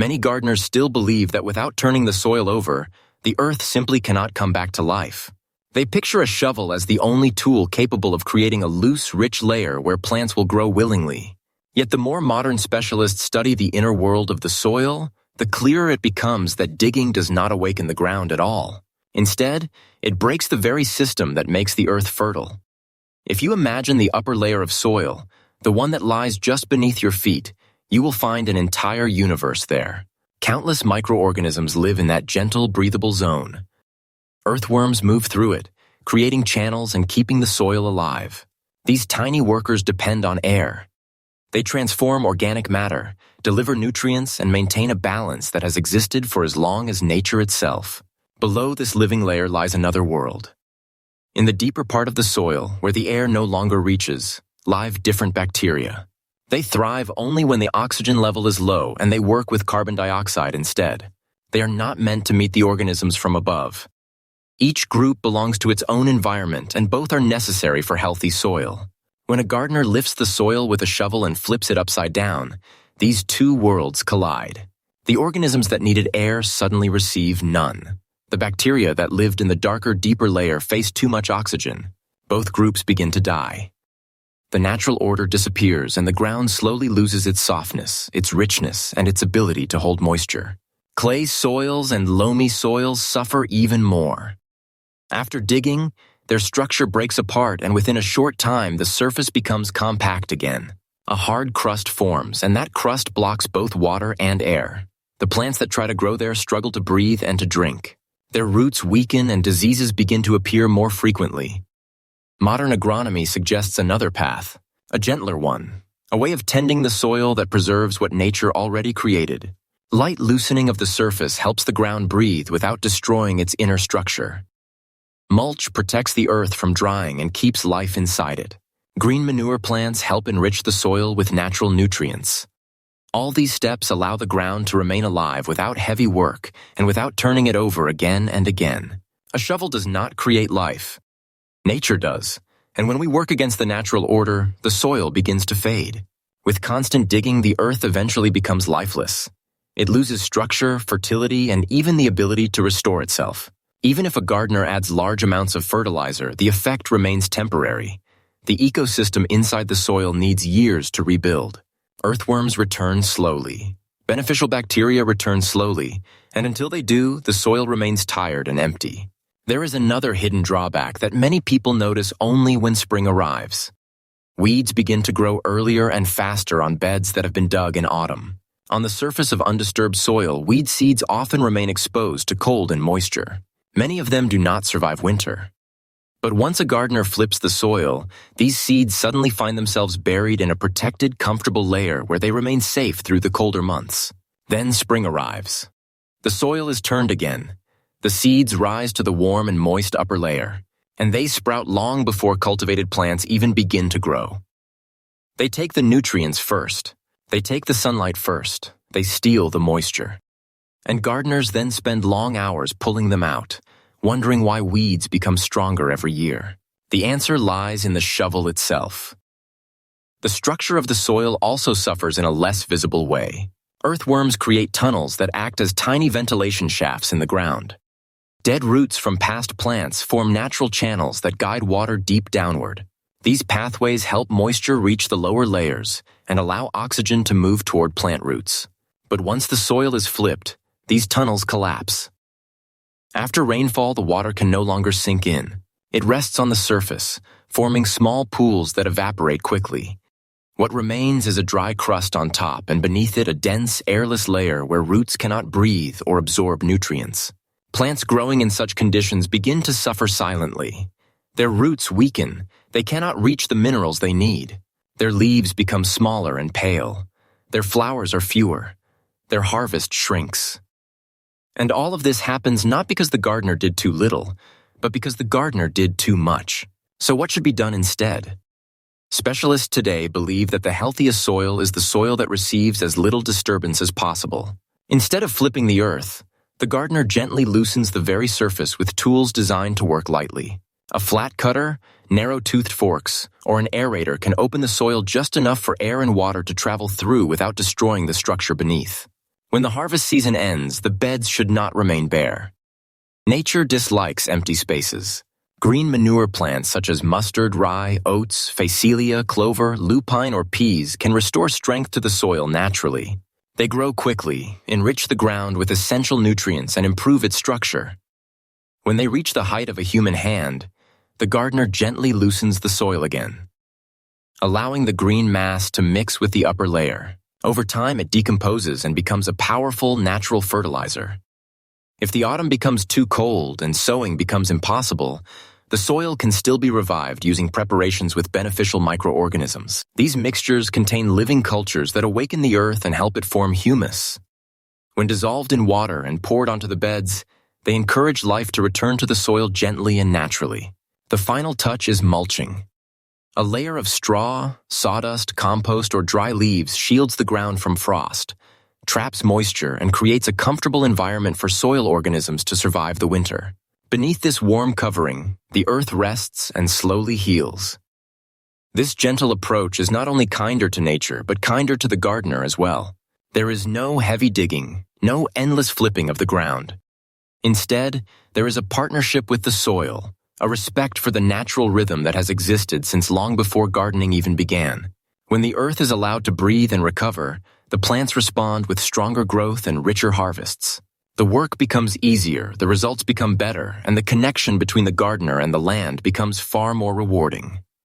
Many gardeners still believe that without turning the soil over, the earth simply cannot come back to life. They picture a shovel as the only tool capable of creating a loose, rich layer where plants will grow willingly. Yet the more modern specialists study the inner world of the soil, the clearer it becomes that digging does not awaken the ground at all. Instead, it breaks the very system that makes the earth fertile. If you imagine the upper layer of soil, the one that lies just beneath your feet, you will find an entire universe there. Countless microorganisms live in that gentle, breathable zone. Earthworms move through it, creating channels and keeping the soil alive. These tiny workers depend on air. They transform organic matter, deliver nutrients, and maintain a balance that has existed for as long as nature itself. Below this living layer lies another world. In the deeper part of the soil, where the air no longer reaches, live different bacteria. They thrive only when the oxygen level is low, and they work with carbon dioxide instead. They are not meant to meet the organisms from above. Each group belongs to its own environment, and both are necessary for healthy soil. When a gardener lifts the soil with a shovel and flips it upside down, these two worlds collide. The organisms that needed air suddenly receive none. The bacteria that lived in the darker, deeper layer face too much oxygen. Both groups begin to die. The natural order disappears, and the ground slowly loses its softness, its richness, and its ability to hold moisture. Clay soils and loamy soils suffer even more. After digging, their structure breaks apart, and within a short time, the surface becomes compact again. A hard crust forms, and that crust blocks both water and air. The plants that try to grow there struggle to breathe and to drink. Their roots weaken, and diseases begin to appear more frequently. Modern agronomy suggests another path, a gentler one, a way of tending the soil that preserves what nature already created. Light loosening of the surface helps the ground breathe without destroying its inner structure. Mulch protects the earth from drying and keeps life inside it. Green manure plants help enrich the soil with natural nutrients. All these steps allow the ground to remain alive without heavy work and without turning it over again and again. A shovel does not create life. Nature does, and when we work against the natural order, the soil begins to fade. With constant digging, the earth eventually becomes lifeless. It loses structure, fertility, and even the ability to restore itself. Even if a gardener adds large amounts of fertilizer, the effect remains temporary. The ecosystem inside the soil needs years to rebuild. Earthworms return slowly. Beneficial bacteria return slowly, and until they do, the soil remains tired and empty. There is another hidden drawback that many people notice only when spring arrives. Weeds begin to grow earlier and faster on beds that have been dug in autumn. On the surface of undisturbed soil, weed seeds often remain exposed to cold and moisture. Many of them do not survive winter. But once a gardener flips the soil, these seeds suddenly find themselves buried in a protected, comfortable layer where they remain safe through the colder months. Then spring arrives. The soil is turned again. The seeds rise to the warm and moist upper layer, and they sprout long before cultivated plants even begin to grow. They take the nutrients first. They take the sunlight first. They steal the moisture. And gardeners then spend long hours pulling them out, wondering why weeds become stronger every year. The answer lies in the shovel itself. The structure of the soil also suffers in a less visible way. Earthworms create tunnels that act as tiny ventilation shafts in the ground. Dead roots from past plants form natural channels that guide water deep downward. These pathways help moisture reach the lower layers and allow oxygen to move toward plant roots. But once the soil is flipped, these tunnels collapse. After rainfall, the water can no longer sink in. It rests on the surface, forming small pools that evaporate quickly. What remains is a dry crust on top, and beneath it a dense, airless layer where roots cannot breathe or absorb nutrients. Plants growing in such conditions begin to suffer silently. Their roots weaken. They cannot reach the minerals they need. Their leaves become smaller and pale. Their flowers are fewer. Their harvest shrinks. And all of this happens not because the gardener did too little, but because the gardener did too much. So what should be done instead? Specialists today believe that the healthiest soil is the soil that receives as little disturbance as possible. Instead of flipping the earth, the gardener gently loosens the very surface with tools designed to work lightly. A flat cutter, narrow-toothed forks, or an aerator can open the soil just enough for air and water to travel through without destroying the structure beneath. When the harvest season ends, the beds should not remain bare. Nature dislikes empty spaces. Green manure plants such as mustard, rye, oats, phacelia, clover, lupine, or peas can restore strength to the soil naturally. They grow quickly, enrich the ground with essential nutrients, and improve its structure. When they reach the height of a human hand, the gardener gently loosens the soil again, allowing the green mass to mix with the upper layer. Over time, it decomposes and becomes a powerful natural fertilizer. If the autumn becomes too cold and sowing becomes impossible, the soil can still be revived using preparations with beneficial microorganisms. These mixtures contain living cultures that awaken the earth and help it form humus. When dissolved in water and poured onto the beds, they encourage life to return to the soil gently and naturally. The final touch is mulching. A layer of straw, sawdust, compost, or dry leaves shields the ground from frost, traps moisture, and creates a comfortable environment for soil organisms to survive the winter. Beneath this warm covering, the earth rests and slowly heals. This gentle approach is not only kinder to nature, but kinder to the gardener as well. There is no heavy digging, no endless flipping of the ground. Instead, there is a partnership with the soil, a respect for the natural rhythm that has existed since long before gardening even began. When the earth is allowed to breathe and recover, the plants respond with stronger growth and richer harvests. The work becomes easier, the results become better, and the connection between the gardener and the land becomes far more rewarding.